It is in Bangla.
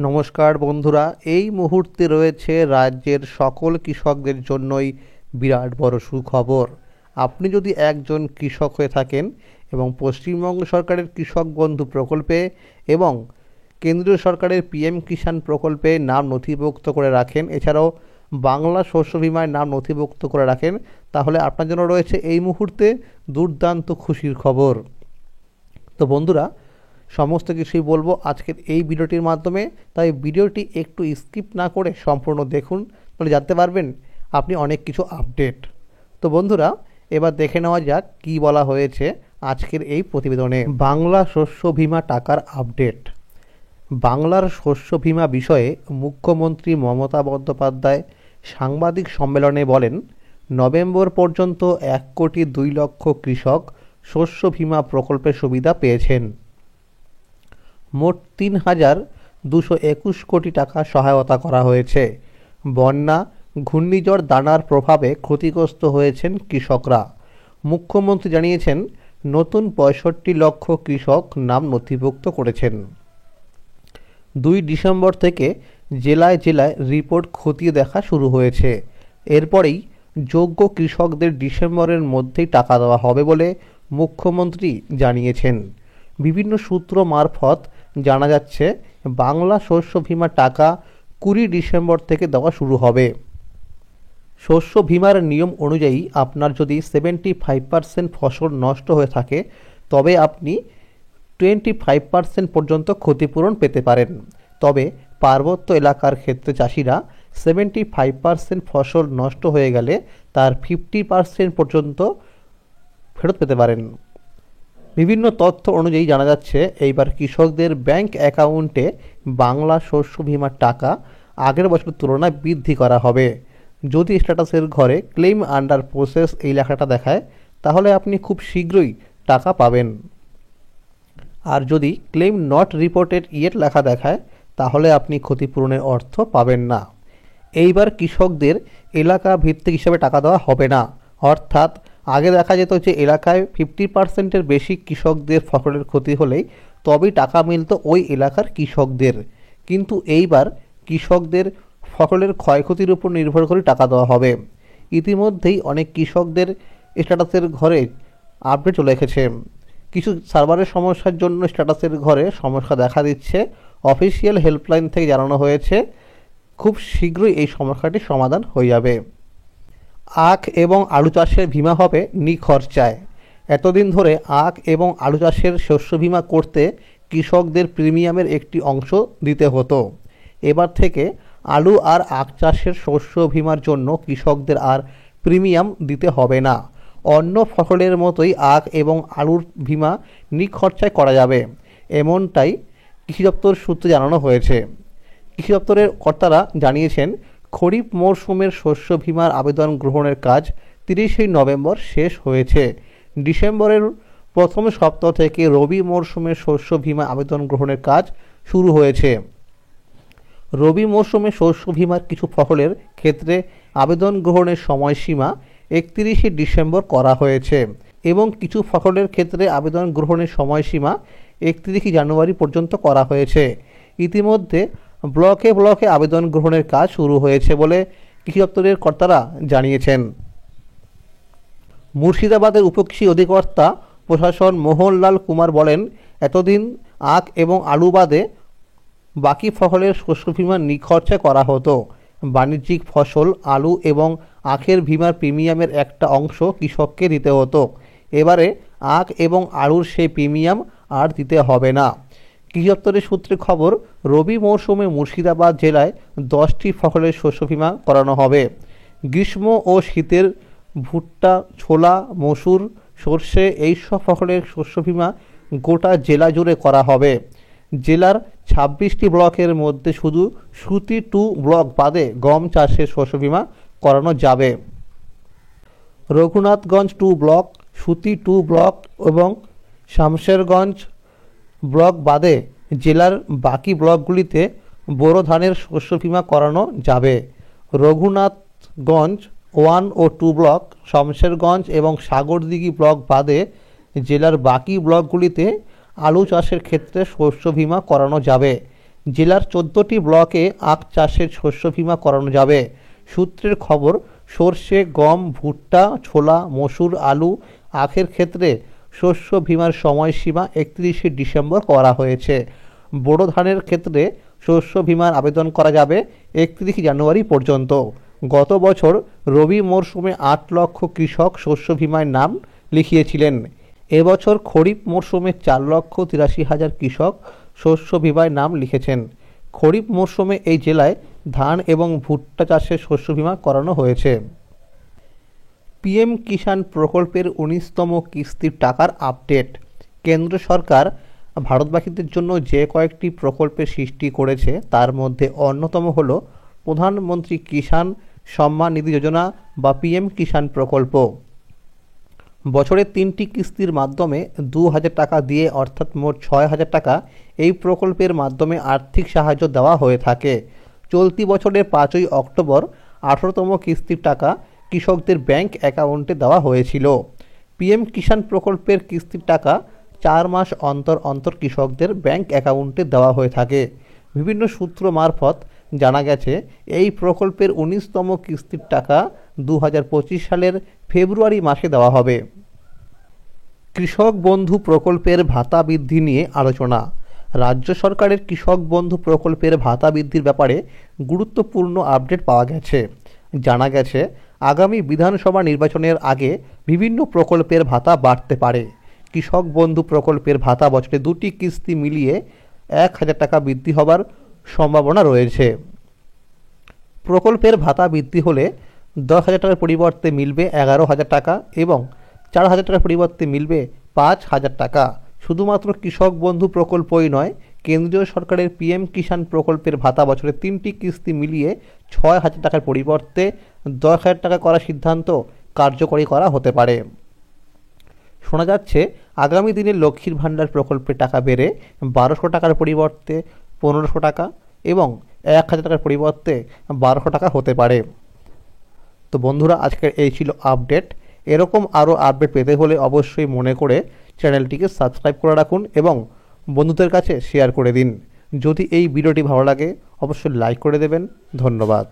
নমস্কার বন্ধুরা, এই মুহূর্তে রয়েছে রাজ্যের সকল কৃষকদের জন্যই বিরাট বড় সুখবর। আপনি যদি একজন কৃষক হয়ে থাকেন এবং পশ্চিমবঙ্গ সরকারের কৃষক বন্ধু প্রকল্পে এবং কেন্দ্রীয় সরকারের পিএম কিষাণ প্রকল্পে নাম নথিভুক্ত করে রাখেন, এছাড়াও বাংলা শস্য বিমায় নাম নথিভুক্ত করে রাখেন, তাহলে আপনার জন্য রয়েছে এই মুহূর্তে দুর্দান্ত খুশির খবর। তো বন্ধুরা, সমস্ত কিছুই বলবো আজকের এই ভিডিওটির মাধ্যমে, তাই ভিডিওটি একটু স্কিপ না করে সম্পূর্ণ দেখুন, তাহলে জানতে পারবেন আপনি অনেক কিছু আপডেট। তো বন্ধুরা, এবার দেখে নেওয়া যাক কী বলা হয়েছে আজকের এই প্রতিবেদনে। বাংলা শস্য বীমা টাকার আপডেট। বাংলার শস্য বীমা বিষয়ে মুখ্যমন্ত্রী মমতা বন্দ্যোপাধ্যায় সাংবাদিক সম্মেলনে বলেন, নভেম্বর পর্যন্ত 1,02,00,000 কৃষক শস্য বীমা প্রকল্পের সুবিধা পেয়েছেন। মোট 3,221 কোটি টাকা সহায়তা করা হয়েছে। বন্যা, ঘূর্ণিঝড় দানার প্রভাবে ক্ষতিগ্রস্ত হয়েছেন কৃষকরা। মুখ্যমন্ত্রী জানিয়েছেন, নতুন 65 লক্ষ কৃষক নাম নথিভুক্ত করেছেন। 2 ডিসেম্বর থেকে জেলায় জেলায় রিপোর্ট খতিয়ে দেখা শুরু হয়েছে। এরপরেই যোগ্য কৃষকদের ডিসেম্বরের মধ্যেই টাকা দেওয়া হবে বলে মুখ্যমন্ত্রী জানিয়েছেন। বিভিন্ন সূত্র মারফত জানা যাচ্ছে, বাংলা শস্য বীমা টাকা 20 ডিসেম্বর থেকে দেওয়া শুরু হবে। শস্য বীমার নিয়ম অনুযায়ী আপনার যদি 75% ফসল নষ্ট হয়ে থাকে, তবে আপনি 25% পর্যন্ত ক্ষতিপূরণ পেতে পারেন। তবে পার্বত্য এলাকার ক্ষেত্রে চাষিরা 75% ফসল নষ্ট হয়ে গেলে তার 50% পর্যন্ত ফেরত পেতে পারেন। বিভিন্ন তথ্য অনুযায়ী জানা যাচ্ছে, এইবার কৃষকদের ব্যাংক অ্যাকাউন্টে বাংলা শস্য বীমার টাকা আগের বছরের তুলনায় বৃদ্ধি করা হবে। যদি স্ট্যাটাসের ঘরে ক্লেম আন্ডার প্রসেস এই লেখাটা দেখায়, তাহলে আপনি খুব শীঘ্রই টাকা পাবেন। আর যদি ক্লেম নট রিপোর্টেড ইয়েট লেখা দেখায়, তাহলে আপনি ক্ষতিপূরণের অর্থ পাবেন না। এইবার কৃষকদের এলাকা ভিত্তিক হিসাবে টাকা দেওয়া হবে না। অর্থাৎ আগে দেখা যেত যে এলাকায় 50%-এর বেশি কৃষকদের ফসলের ক্ষতি হলেই তবেই টাকা মিলত ওই এলাকার কৃষকদের, কিন্তু এইবার কৃষকদের ফসলের ক্ষয়ক্ষতির উপর নির্ভর করে টাকা দেওয়া হবে। ইতিমধ্যেই অনেক কৃষকদের স্ট্যাটাসের ঘরে আপডেট চলে এসেছে। কিছু সার্ভারের সমস্যার জন্য স্ট্যাটাসের ঘরে সমস্যা দেখা দিচ্ছে। অফিসিয়াল হেল্পলাইন থেকে জানানো হয়েছে, খুব শীঘ্রই এই সমস্যাটির সমাধান হয়ে যাবে। আখ এবং আলু চাষের বীমা হবে নিখরচায়। এতদিন ধরে আখ এবং আলু চাষের শস্য বীমা করতে কৃষকদের প্রিমিয়ামের একটি অংশ দিতে হতো। এবার থেকে আলু আর আখ চাষের শস্য বীমার জন্য কৃষকদের আর প্রিমিয়াম দিতে হবে না। অন্য ফসলের মতোই আখ এবং আলুর বীমা নিখরচায় করা যাবে, এমনটাই কৃষি দপ্তর সূত্রে জানানো হয়েছে। কৃষি দপ্তরের কর্তারা জানিয়েছেন, খরিফ মরশুমের শস্য বীমার আবেদন গ্রহণের কাজ 30 নভেম্বর শেষ হয়েছে। ডিসেম্বরের প্রথম সপ্তাহ থেকে রবি মরশুমের শস্য বীমা আবেদন গ্রহণের কাজ শুরু হয়েছে। রবি মরশুমে শস্য বীমার কিছু ফসলের ক্ষেত্রে আবেদন গ্রহণের সময়সীমা 31 ডিসেম্বর করা হয়েছে এবং কিছু ফসলের ক্ষেত্রে আবেদন গ্রহণের সময়সীমা 31 জানুয়ারি পর্যন্ত করা হয়েছে। ইতিমধ্যে ব্লকে ব্লকে আবেদন গ্রহণের কাজ শুরু হয়েছে বলে কৃষি দপ্তরের কর্তারা জানিয়েছেন। মুর্শিদাবাদের উপকৃষি অধিকর্তা প্রশাসন মোহনলাল কুমার বলেন, এতদিন আখ এবং আলু বাদে বাকি ফসলের শস্য বীমা নিখরচায় করা হতো। বাণিজ্যিক ফসল আলু এবং আখের বীমার প্রিমিয়ামের একটা অংশ কৃষককে দিতে হতো। এবারে আখ এবং আলুর সেই প্রিমিয়াম আর দিতে হবে না। কৃষি দপ্তরের সূত্রে খবর, রবি মৌসুমে মুর্শিদাবাদ জেলায় 10টি ফসলের শস্য বীমা করানো হবে। গ্রীষ্ম ও শীতের ভুট্টা, ছোলা, মসুর, সর্ষে এইসব ফসলের শস্য বীমা গোটা জেলা জুড়ে করা হবে। জেলার 26টি ব্লকের মধ্যে শুধু সুতি 2 ব্লক বাদে গম চাষের শস্য বীমা করানো যাবে। রঘুনাথগঞ্জ 2 ব্লক, সুতি 2 ব্লক এবং শামশেরগঞ্জ ব্লক বাদে জেলার বাকি ব্লকগুলিতে বোরো ধানের শস্য বীমা করানো যাবে। রঘুনাথগঞ্জ 1 ও 2 ব্লক, শামশেরগঞ্জ এবং সাগরদিঘি ব্লক বাদে জেলার বাকি ব্লকগুলিতে আলু চাষের ক্ষেত্রে শস্য বীমা করানো যাবে। জেলার 14টি ব্লকে আখ চাষের শস্য বীমা করানো যাবে। সূত্রের খবর, সর্ষে, গম, ভুট্টা, ছোলা, মসুর, আলু, আখের ক্ষেত্রে শস্য বীমার সময়সীমা 31শে ডিসেম্বর করা হয়েছে। বোরো ধানের ক্ষেত্রে শস্য বীমার আবেদন করা যাবে 31 জানুয়ারি পর্যন্ত। গত বছর রবি মরশুমে 8 লক্ষ কৃষক শস্য বীমায় নাম লিখিয়েছিলেন। এবছর খরিফ মরশুমে 4,83,000 কৃষক শস্য বীমায় নাম লিখেছেন। খরিফ মরশুমে এই জেলায় ধান এবং ভুট্টা চাষের শস্য বীমা করানো হয়েছে। পিএম কিষাণ প্রকল্পের 19তম কিস্তির টাকার আপডেট। কেন্দ্র সরকার ভারতবাসীদের জন্য যে কয়েকটি প্রকল্পের সৃষ্টি করেছে তার মধ্যে অন্যতম হল প্রধানমন্ত্রী কিষাণ সম্মান নিধি যোজনা বা পিএম কিষাণ প্রকল্প। বছরে 3টি কিস্তির মাধ্যমে 2,000 টাকা দিয়ে অর্থাৎ মোট 6,000 টাকা এই প্রকল্পের মাধ্যমে আর্থিক সাহায্য দেওয়া হয়ে থাকে। চলতি বছরের 5ই অক্টোবর 18তম কিস্তির টাকা কৃষকদের ব্যাংক অ্যাকাউন্টে দেওয়া হয়েছিল। পিএম কিষাণ প্রকল্পের কিস্তির টাকা 4 মাস অন্তর অন্তর কৃষকদের ব্যাংক অ্যাকাউন্টে দেওয়া হয়ে থাকে। বিভিন্ন সূত্র মারফত জানা গেছে এই প্রকল্পের 19তম কিস্তির টাকা 2025 সালের ফেব্রুয়ারি মাসে দেওয়া হবে। কৃষক বন্ধু প্রকল্পের ভাতা বৃদ্ধি নিয়ে আলোচনা। রাজ্য সরকারের কৃষক বন্ধু প্রকল্পের ভাতা বৃদ্ধির ব্যাপারে গুরুত্বপূর্ণ আপডেট পাওয়া গেছে। জানা গেছে আগামী বিধানসভা নির্বাচনের আগে বিভিন্ন প্রকল্পের ভাতা বাড়তে পারে। কৃষক বন্ধু প্রকল্পের ভাতা বছরে 2টি কিস্তি মিলিয়ে 1,000 টাকা বৃদ্ধি হবার সম্ভাবনা রয়েছে। প্রকল্পের ভাতা বৃদ্ধি হলে 10,000 টাকার পরিবর্তে মিলবে 11,000 টাকা এবং 4,000 টাকার পরিবর্তে মিলবে 5,000 টাকা। শুধুমাত্র কৃষক বন্ধু প্রকল্পই নয়, কেন্দ্রীয় সরকারের পিএম কিষাণ প্রকল্পের ভাতা বছরে 3টি কিস্তি মিলিয়ে 6,000 টাকার পরিবর্তে 10,000 টাকা করার সিদ্ধান্ত কার্যকরী করা হতে পারে। শোনা যাচ্ছে আগামী দিনে লক্ষ্মীর ভাণ্ডার প্রকল্পের টাকা বেড়ে 1,200 টাকার পরিবর্তে 1,500 টাকা এবং 1,000 টাকার পরিবর্তে 1,200 টাকা হতে পারে। তো বন্ধুরা, আজকের এই ছিল আপডেট। এরকম আরও আপডেট পেতে হলে অবশ্যই মনে করে চ্যানেলটিকে সাবস্ক্রাইব করে রাখুন এবং বন্ধুদের কাছে শেয়ার করে দিন। যদি এই ভিডিওটি ভালো লাগে অবশ্যই লাইক করে দেবেন। ধন্যবাদ।